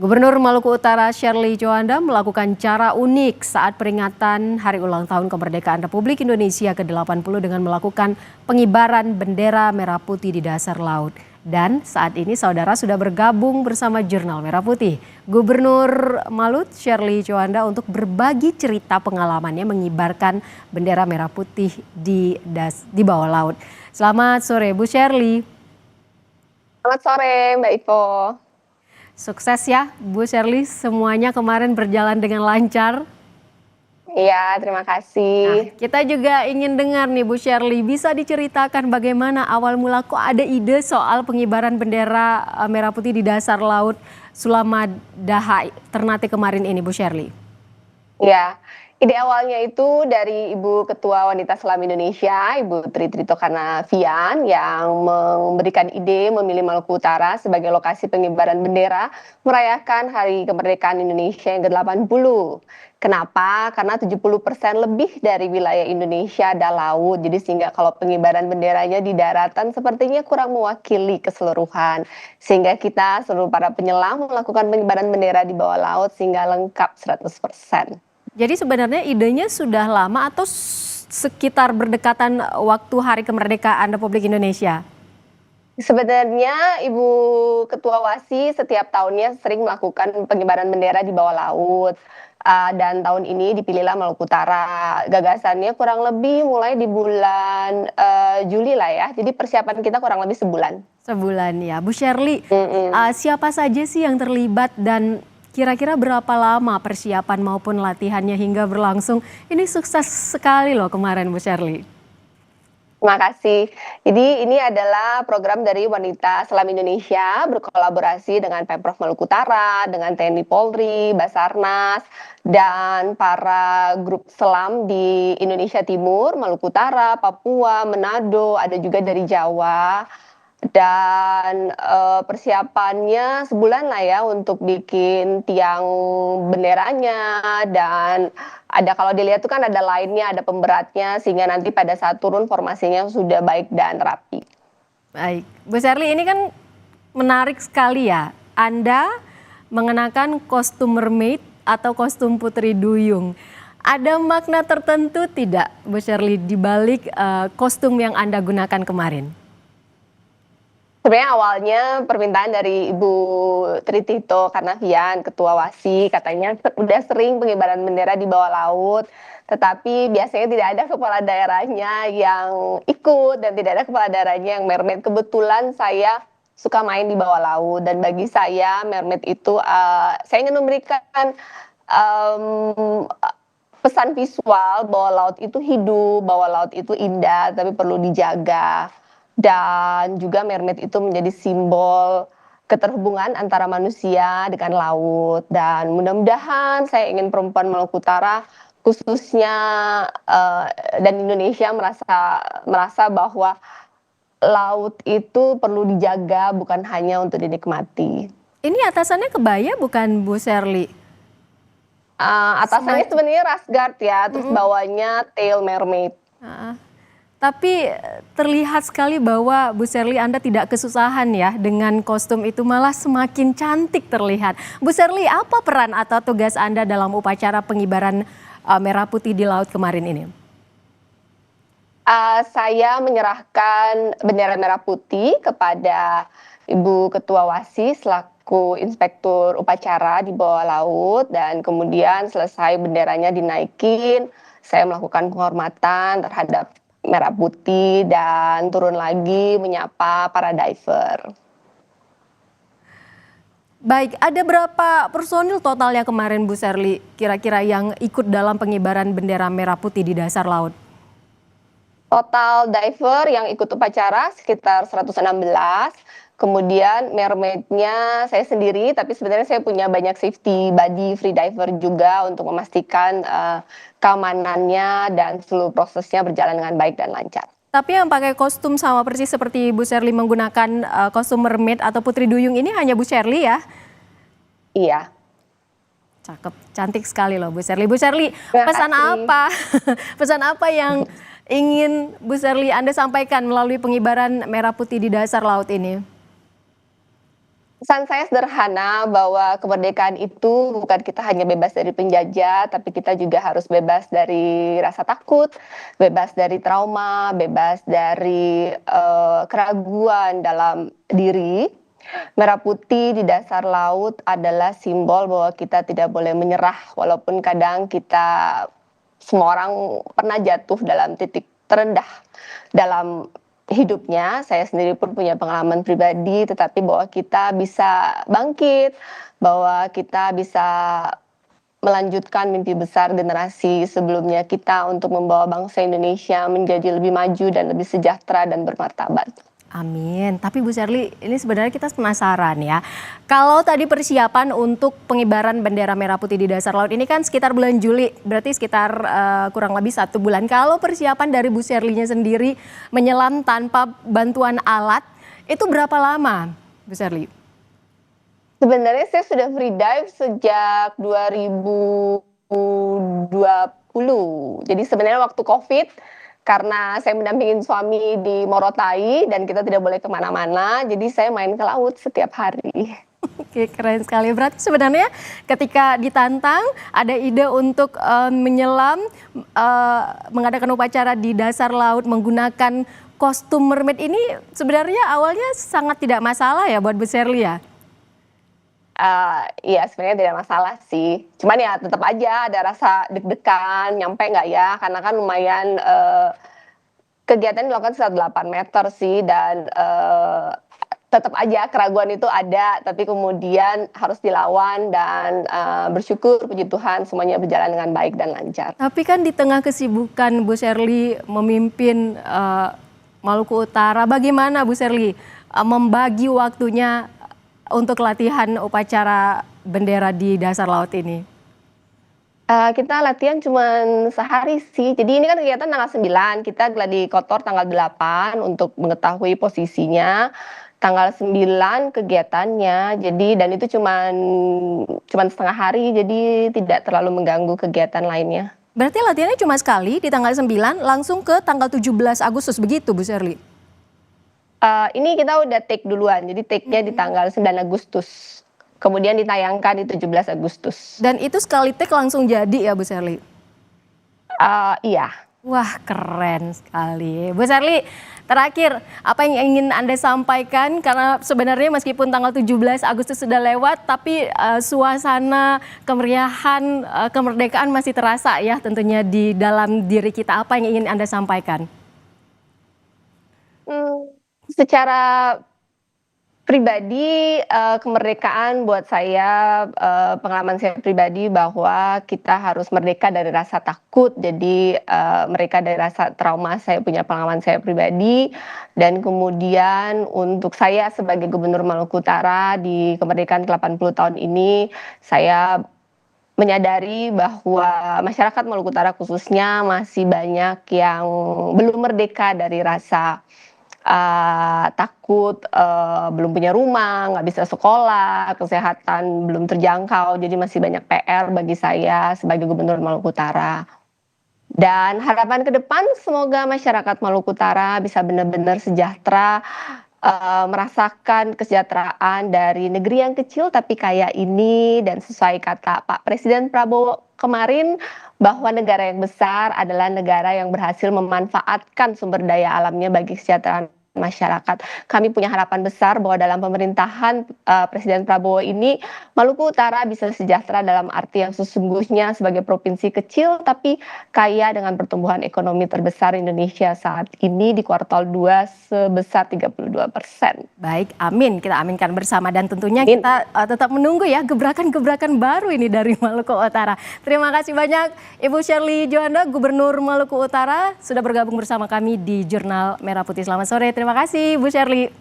Gubernur Maluku Utara Sherly Joanda melakukan cara unik saat peringatan Hari Ulang Tahun Kemerdekaan Republik Indonesia ke-80 dengan melakukan pengibaran bendera merah putih di dasar laut. Dan saat ini saudara sudah bergabung bersama Jurnal Merah Putih. Gubernur Malut Sherly Joanda untuk berbagi cerita pengalamannya mengibarkan bendera merah putih di bawah laut. Selamat sore Bu Sherly. Selamat sore Mbak Ivo. Sukses ya Bu Sherly, semuanya kemarin berjalan dengan lancar. Iya, terima kasih. Kita juga ingin dengar nih Bu Sherly, bisa diceritakan bagaimana awal mula kok ada ide soal pengibaran bendera merah putih di dasar laut Sulamadaha Ternate kemarin ini Bu Sherly? Ya, ide awalnya itu dari Ibu Ketua Wanita Selam Indonesia, Ibu Tri Trito Karnavian, yang memberikan ide memilih Maluku Utara sebagai lokasi pengibaran bendera merayakan Hari Kemerdekaan Indonesia yang ke-80. Kenapa? Karena 70% lebih dari wilayah Indonesia ada laut, jadi sehingga kalau pengibaran benderanya di daratan sepertinya kurang mewakili keseluruhan. Sehingga kita seluruh para penyelam melakukan pengibaran bendera di bawah laut sehingga lengkap 100%. Jadi sebenarnya idenya sudah lama atau sekitar berdekatan waktu Hari Kemerdekaan Republik Indonesia? Sebenarnya Ibu Ketua WASI setiap tahunnya sering melakukan pengibaran bendera di bawah laut. Dan tahun ini dipilihlah Maluku Utara. Gagasannya kurang lebih mulai di bulan Juli lah ya. Jadi persiapan kita kurang lebih sebulan. Sebulan ya. Bu Sherly, siapa saja sih yang terlibat dan kira-kira berapa lama persiapan maupun latihannya hingga berlangsung? Ini sukses sekali loh kemarin Bu Sherly. Terima kasih. Jadi ini adalah program dari Wanita Selam Indonesia berkolaborasi dengan Pemprov Maluku Utara, dengan TNI Polri, Basarnas, dan para grup selam di Indonesia Timur, Maluku Utara, Papua, Manado, ada juga dari Jawa. Dan persiapannya sebulan lah ya untuk bikin tiang benderanya, dan ada kalau dilihat tuh kan ada lainnya, ada pemberatnya, sehingga nanti pada saat turun formasinya sudah baik dan rapi. Baik, Bu Sherly, ini kan menarik sekali ya. Anda mengenakan kostum mermaid atau kostum putri duyung. Ada makna tertentu tidak Bu Sherly di balik kostum yang Anda gunakan kemarin? Sebenarnya awalnya permintaan dari Ibu Tri Tito Karnavian, Ketua WASI, katanya udah sering pengibaran bendera di bawah laut, tetapi biasanya tidak ada kepala daerahnya yang ikut dan tidak ada kepala daerahnya yang mermaid. Kebetulan saya suka main di bawah laut, dan bagi saya mermaid itu saya ingin memberikan pesan visual bahwa laut itu hidup, bahwa laut itu indah, tapi perlu dijaga. Dan juga mermaid itu menjadi simbol keterhubungan antara manusia dengan laut. Dan mudah-mudahan saya ingin perempuan Maluku Utara khususnya dan Indonesia merasa bahwa laut itu perlu dijaga, bukan hanya untuk dinikmati. Ini atasannya kebaya bukan Bu Sherly? Atasannya sebenarnya rash guard ya, terus bawahnya tail mermaid. Tapi terlihat sekali bahwa Bu Sherly Anda tidak kesusahan ya dengan kostum itu, malah semakin cantik terlihat. Bu Sherly, apa peran atau tugas Anda dalam upacara pengibaran merah putih di laut kemarin ini? Saya menyerahkan bendera merah putih kepada Ibu Ketua WASI selaku inspektur upacara di bawah laut, dan kemudian selesai benderanya dinaikin, saya melakukan penghormatan terhadap merah putih dan turun lagi menyapa para diver. Baik, ada berapa personil totalnya kemarin Bu Sherly kira-kira yang ikut dalam pengibaran bendera merah putih di dasar laut? Total diver yang ikut upacara sekitar 116, kemudian mermaidnya saya sendiri, tapi sebenarnya saya punya banyak safety body free diver juga untuk memastikan keamanannya dan seluruh prosesnya berjalan dengan baik dan lancar. Tapi yang pakai kostum sama persis seperti Bu Sherly menggunakan kostum mermaid atau putri duyung ini hanya Bu Sherly ya? Iya. Cakep, cantik sekali loh Bu Sherly. Bu Sherly, pesan apa? Pesan apa yang ingin Bu Sherly Anda sampaikan melalui pengibaran merah putih di dasar laut ini? Pesan saya sederhana bahwa kemerdekaan itu bukan kita hanya bebas dari penjajah, tapi kita juga harus bebas dari rasa takut, bebas dari trauma, bebas dari keraguan dalam diri. Merah putih di dasar laut adalah simbol bahwa kita tidak boleh menyerah, walaupun kadang kita semua orang pernah jatuh dalam titik terendah dalam hidupnya. Saya sendiri pun punya pengalaman pribadi, tetapi bahwa kita bisa bangkit, bahwa kita bisa melanjutkan mimpi besar generasi sebelumnya kita untuk membawa bangsa Indonesia menjadi lebih maju dan lebih sejahtera dan bermartabat. Amin. Tapi Bu Sherly, ini sebenarnya kita penasaran ya. Kalau tadi persiapan untuk pengibaran bendera merah putih di dasar laut ini kan sekitar bulan Juli, berarti sekitar kurang lebih 1 bulan. Kalau persiapan dari Bu Sherly-nya sendiri menyelam tanpa bantuan alat, itu berapa lama, Bu Sherly? Sebenarnya saya sudah free dive sejak 2020. Jadi sebenarnya waktu COVID, karena saya mendampingin suami di Morotai dan kita tidak boleh kemana-mana, jadi saya main ke laut setiap hari. Oke, keren sekali. Berarti sebenarnya ketika ditantang ada ide untuk menyelam, mengadakan upacara di dasar laut menggunakan kostum mermaid ini sebenarnya awalnya sangat tidak masalah ya buat Bu Sherly ya? Iya sebenarnya tidak masalah sih, cuman ya tetap aja ada rasa deg-degan, nyampe nggak ya? Karena kan lumayan, kegiatan dilakukan sekitar 8 meter sih dan, tetap aja keraguan itu ada, tapi kemudian harus dilawan dan, bersyukur puji Tuhan semuanya berjalan dengan baik dan lancar. Tapi kan di tengah kesibukan Bu Sherly memimpin Maluku Utara, bagaimana Bu Sherly membagi waktunya untuk latihan upacara bendera di dasar laut ini? Kita latihan cuman sehari sih, jadi ini kan kegiatan tanggal 9, kita gladi kotor tanggal 8 untuk mengetahui posisinya, tanggal 9 kegiatannya, jadi dan itu cuman setengah hari, jadi tidak terlalu mengganggu kegiatan lainnya. Berarti latihannya cuma sekali di tanggal 9 langsung ke tanggal 17 Agustus begitu Bu Sherly? Ini kita udah take duluan, jadi take-nya di tanggal 9 Agustus, kemudian ditayangkan di 17 Agustus. Dan itu sekali take langsung jadi ya Bu Sherly? Iya. Wah keren sekali. Bu Sherly, terakhir apa yang ingin Anda sampaikan? Karena sebenarnya meskipun tanggal 17 Agustus sudah lewat, tapi suasana kemeriahan kemerdekaan masih terasa ya tentunya di dalam diri kita. Apa yang ingin Anda sampaikan? Secara pribadi, kemerdekaan buat saya, pengalaman saya pribadi bahwa kita harus merdeka dari rasa takut, jadi, merdeka dari rasa trauma, saya punya pengalaman saya pribadi. Dan kemudian untuk saya sebagai Gubernur Maluku Utara di kemerdekaan 80 tahun ini, saya menyadari bahwa masyarakat Maluku Utara khususnya masih banyak yang belum merdeka dari rasa takut, belum punya rumah, nggak bisa sekolah, kesehatan belum terjangkau, jadi masih banyak PR bagi saya sebagai Gubernur Maluku Utara. Dan harapan ke depan semoga masyarakat Maluku Utara bisa benar-benar sejahtera, merasakan kesejahteraan dari negeri yang kecil tapi kaya ini dan sesuai kata Pak Presiden Prabowo kemarin, bahwa negara yang besar adalah negara yang berhasil memanfaatkan sumber daya alamnya bagi kesejahteraan masyarakat. Kami punya harapan besar bahwa dalam pemerintahan Presiden Prabowo ini, Maluku Utara bisa sejahtera dalam arti yang sesungguhnya sebagai provinsi kecil tapi kaya dengan pertumbuhan ekonomi terbesar Indonesia saat ini di kuartal 2 sebesar 32%. Baik, amin. Kita aminkan bersama dan tentunya kita tetap menunggu ya gebrakan-gebrakan baru ini dari Maluku Utara. Terima kasih banyak Ibu Sherly Djohanda, Gubernur Maluku Utara sudah bergabung bersama kami di Jurnal Merah Putih. Selamat sore. Terima kasih Bu Sherly.